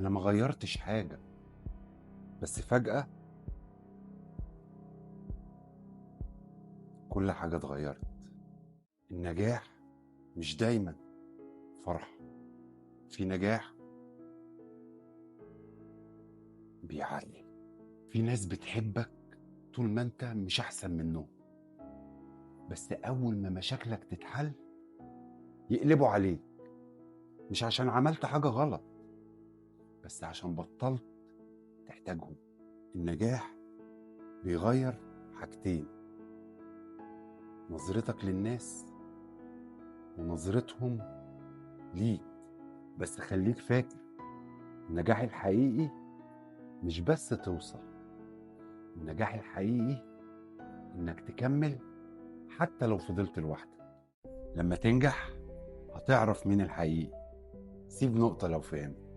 أنا ما غيرتش حاجة، بس فجأة كل حاجة اتغيرت. النجاح مش دايما فرح، في نجاح بيعلي. في ناس بتحبك طول ما انت مش أحسن منهم، بس أول ما مشاكلك تتحل يقلبوا عليك، مش عشان عملت حاجة غلط، بس عشان بطلت تحتاجهم. النجاح بيغير حاجتين: نظرتك للناس ونظرتهم ليك. بس خليك فاكر، النجاح الحقيقي مش بس توصل، النجاح الحقيقي انك تكمل حتى لو فضلت لوحدك. لما تنجح هتعرف مين الحقيقي. سيب نقطة لو فهمت.